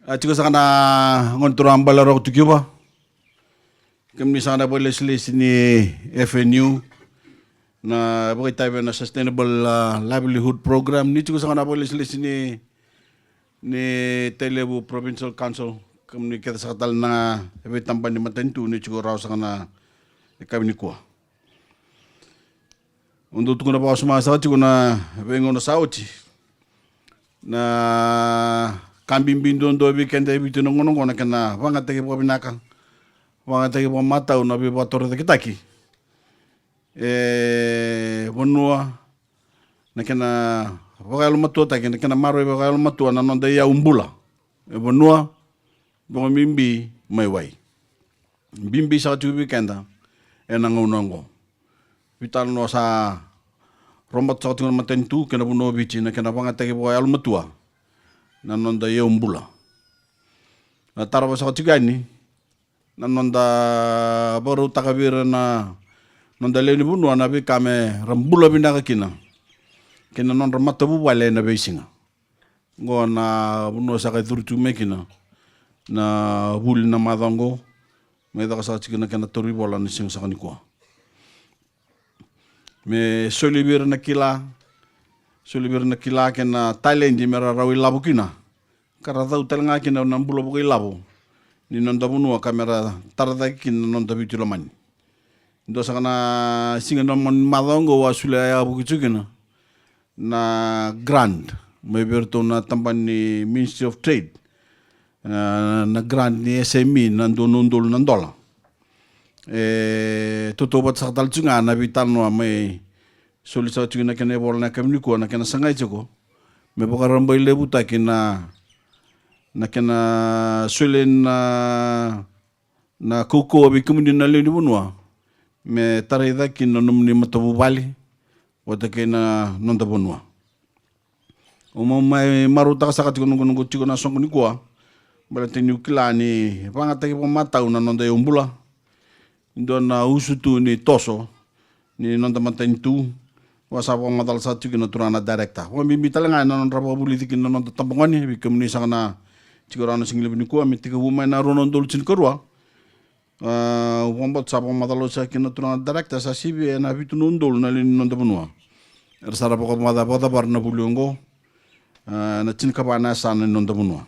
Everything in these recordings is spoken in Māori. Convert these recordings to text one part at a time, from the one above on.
Chika sana ngontura balaro tukiba. Kami sana boleh sini FNU na berkaitan dengan Sustainable Livelihood Program ni chika sana boleh sini ni Telebu Provincial Council kami kita sakal na ebe tampan ni matentu ni chika raw sana kami ni kuah. Untuk tu kuna bawa semua sahaja chika na bengon sauti na kambing bindon do weekend e bitu nongono ngona kana wanga tege po binaka wanga tege po mata una bi botor te kitaki bonua na kana wagal matu ta kana maro e wagal matu na non ya umbula e bonua bo mimbi mai wai bimbi sa tu weekend e na ngonongo vital no sa rombat sa tu matentu kana bono bichi na kana wanga tege po wagal matua na nonda ye umbula. Na taraba sa katigani na nonda baru takabira na nonda leni bunua na bi kame rambula binaka kina. Kina non ramata bu wale na besinga. Ngo na bunua sa kaiturtu mekina na buli na madango me da sa tigina kana tori bola ni sing sa kaniko. Me solibir na kila Sulibir na kila kena Thailand di mera rawi labu kina. Karena tahu telanga kina nambulo bukai labu. Ni nonda bunua kamera tarada kina nonda bitu lamani. Ndo sakana singa nomon madongo wa sulaya bukitu kina. Na grant meberto na tampan ni Ministry of Trade. Na grant ni SME nando nundol nandola. Tutubat saktal tsunga na bitanwa may solisa tu na kena bola na kami ko na kena sangai joko me boka rambai lebu ta kena na kena sulen na koko abi kumi na lebu bunua me tarida kena nomni matabu bali wata kena nonta bunua umo mai maruta sakat ko nungu tiko na songo ni ko bala tenu kilani pangata ki mata una nonta yombula ndo na usutu ni toso ni nonta matentu wasapo matal satu kina turana directa. Wa mimbi talanga non rabo politik kina non tambongani bi kemni sangana cikorano single bi ko mi tiga wuma na ronon dol cin korwa. Wombat sapo matal sa kina turana directa sa sibi na bitu nondol na lin non tabunwa. Ersara poko mada bota barna bulungo na cin kabana sa non tabunwa.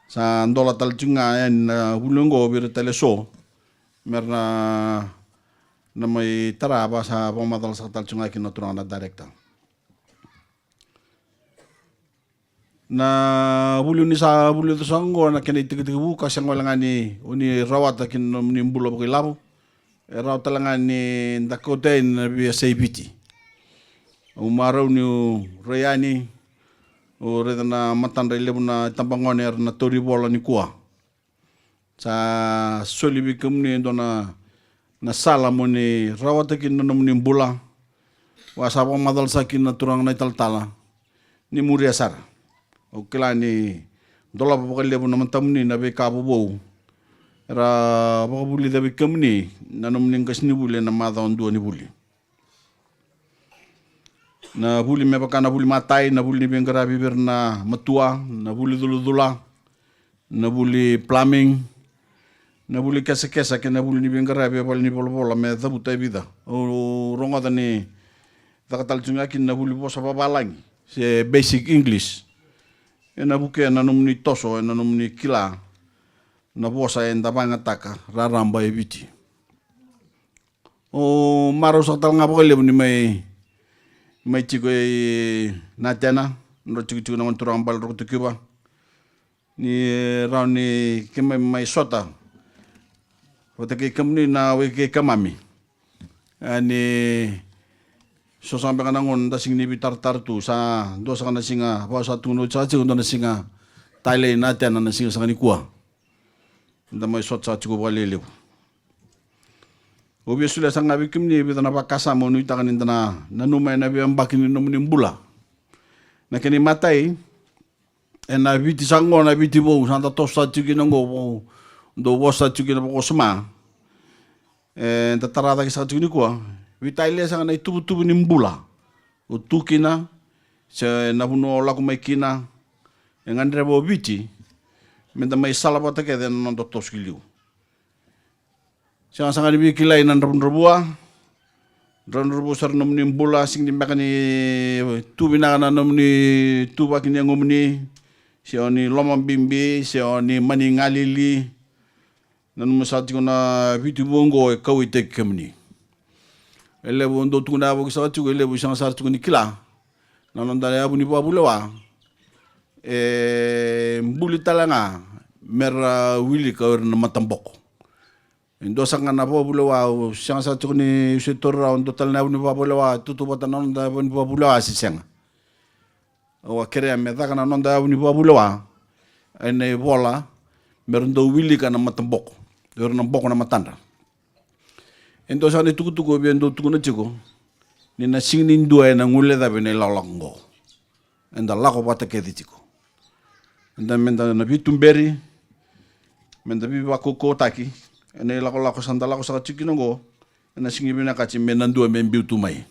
Sa ndola tal cinga en bulungo bi teleso merna na may taraba sa pamatal sa talchunga kinoturang na directa. Na bulo ni sa bulo to sanggo na kinitikibu kasi ang wala nga ni uni rawat na kinimbulo po kilabo. Raw talaga ni Dakoten na biya sa ibiti. Umaraw ni Rayani o reda na matan relevo na tambangoner na toribola ni kuwa. Sa solibikum ni do na sala mo ni rawatakin na naman yung bula. Wasapang madalsakin na turang na italtala ni Muria Sara. O kila ni dola pa pakilebo naman tamuni na be kabubo. Era pakabuli da be kamni na naman yung kasnibuli na mataon doon ni buli. Na buli may pagka na buli matay, na buli ni Bengarabi ber na matua, na buli dula-dula, na buli plumbing, na buli kesa-kesa ke na buli ni Bengarabi apal ni bola-bola me tabuta vida o ronga ni takatal tunga kin na buli bosa babalang se basic English e na buke na numni toso e na numni kila na bosa e ndabanga taka raramba e biti o maro sa tal nga pokele ni may chiko e natena no chiko na turang bal ro tukiba ni raw ni kemay may sota wata kay kamni na weke kamami ani so sampai kana ngon da sing ni bitar-tar tu sa do sa kana singa wa sa tuno sa chigo na singa Thailand na tena na singa sa kanikua nda may sot sa chigo balelew obviously sa ngabi kimni bi na bakasa mo nuita kaninda na nanumay na bi ambakin no munim bula na kini matay en na biti sango na biti bo santa tosta chigo ngo do bosa chuki na po suma tatarada kisa chuki ko vitaile sa na tubu nimbula o tukina sa na buno la ko may kina ngandre bo biti menda mai salapata ke den non tos kiliu siang sanga bi kilai nan rabua sar nomni bula sing di makani tu binana nomni tu bakini ngomni sioni loma bimbi sioni mani ngalili nan musati kona vitu bongo e kawite kemni ele bondo tuna bo sa tu ele bo sang sar tu ni kila nan ndale abu ni babulawa mbuli talanga mer wili ka na matambok ndo sanga na babulawa sang sar tu ni setora ndo talna abu ni babulawa tutu batana nda abu ni babulawa si senga o kere me daga na nda abu ni babulawa ene bola mer ndo wili ka na matambok yor na bok na matanda endo sa ni tuku bien do tuku na chiko ni na sing ni ndua na ngule da bene lalango enda lako bata ke chiko enda menda na bitumberi menda bi bakoko taki ene lako sanda lako sa chiki ngo na singi bina ka chimbe na ndua men biutu mai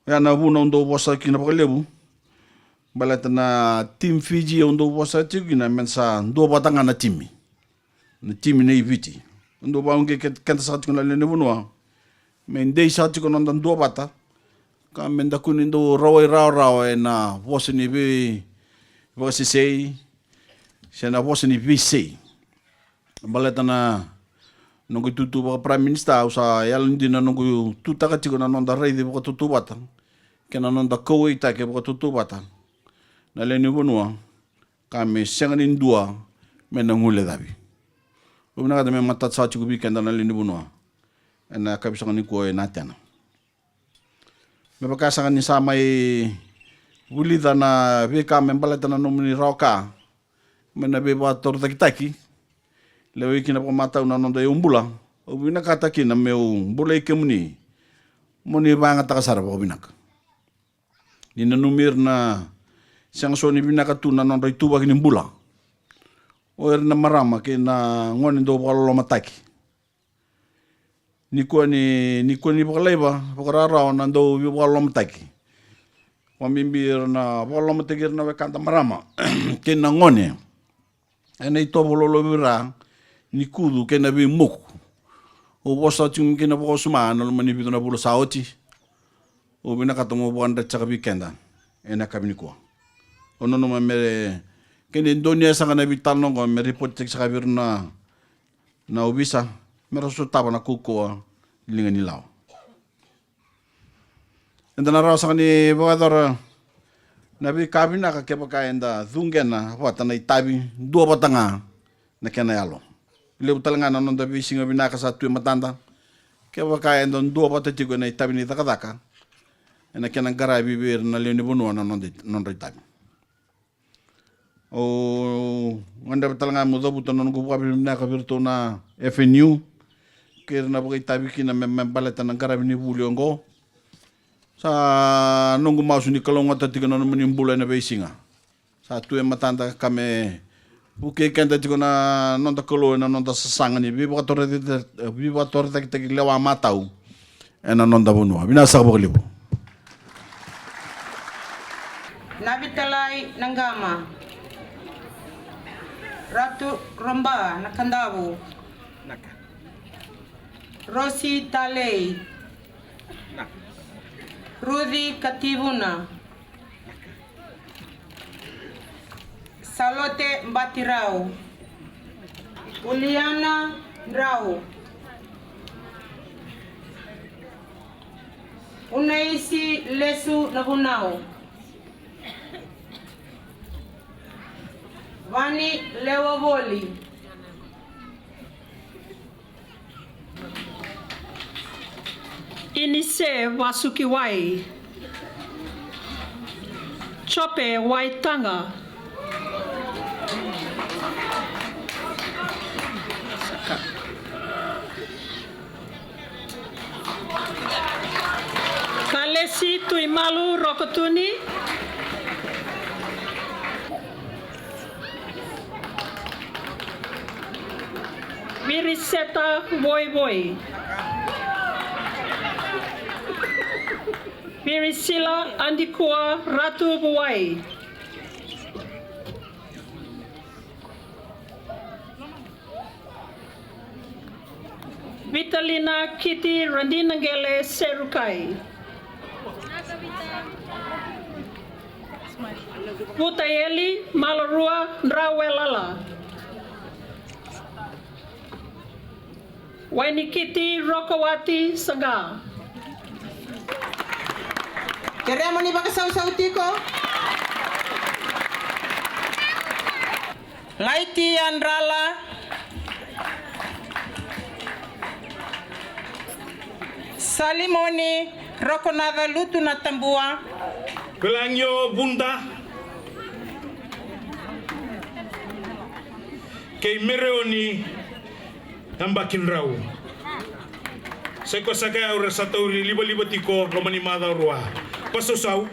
ya na bu no ndo bosa ki na pakalebu balata na team Fiji ndo bosa chiki na mensa ndo batanga na timi na timi na iviti ndo ba unge kenta sa tikuna le nebunwa men dei sa tikuna ndan do bata ka men da kuni ndo raw na vosini bi vosi sei sena vosini bi sei baleta na nungu tutu ba prime minister usa yalndi na nungu tutaka tikuna nonda rei de ba tutu bata kena nonda kowe ta ke ba tutu bata na le nebunwa ka me sengani ndua men ngule dabi Bumna kada me matat sa chiku bi kenda na lini bunwa. Ena kabisa ni ko na tena. Me bakasa ni sa mai bulida na veka me baleta na nomni roka. Me na be ba tor taki. Lewi kina pa mata una nonda umbula. Ubina kata kina me umbula ikemuni. Moni banga takasara pa binak. Ni na numir na siyang so ni binaka tu na nonda ituba kini umbula. O na marama ke na ngoni do balo mataki ni ko ni bakaleba bakarara na do balo mataki wamimbir na balo mataki na kanta marama ke na ngoni ene to bolo bira ni kudu ke na bi muk o bosa tum ke na bo suma na mani bi na bolo saoti o bina katomo bo anda chaka bi kenda ena kabini ko ono no mere kene Indonesia sanga na vital nongo me report tek saka bir na ubisa me raso taba na kuko linga ni lao enda na rasa ni badar na bi kabina ka keba enda zungena wata na itabi dua batanga na kena yalo le utalanga na nonda bi singa binaka sa tu matanda keba enda dua bata tigo na itabi ni takadaka ena kena garabi bir na le ni bunwa na nonda itabi o wanda talanga mudo buto non ko pabi na ka virto na FNU ker na bagay tabi kina membaleta na garabi ni buliongo sa nungu masu ni kalonga tatiga na manim bula na beisinga sa tu matanda kame buke kenda tigo na nonda kolo na nonda sasanga ni biba torre tak lewa matau ena nonda bunwa binasa ko libo Nabitalay Nangama Ratu Romba Nakandavu Rosi Talei Rudy Kativuna Salote Mbatirao Uliana Rao Unaisi Lesu Nabunao Vani Lewovoli Inise Wasukiwai Chope Waitanga Kalesi Tuimalu Rokotuni Viriseta Voivoi Virisila Andikua Ratu Buai Vitalina Kitty Randinangele Serukai. Putayeli Malarua Ndrawelala. Wainikiti Rokowati Saga. Queremos ni bakasau-sau tiko. Laiti Andrala. Salimoni Rokonava Lutu na Tambua. Pelangyo bunda. Kay mereoni tambakin raw. Seko sakay ora sa tawri liba-liba tiko romani mada ruwa. Pasusaw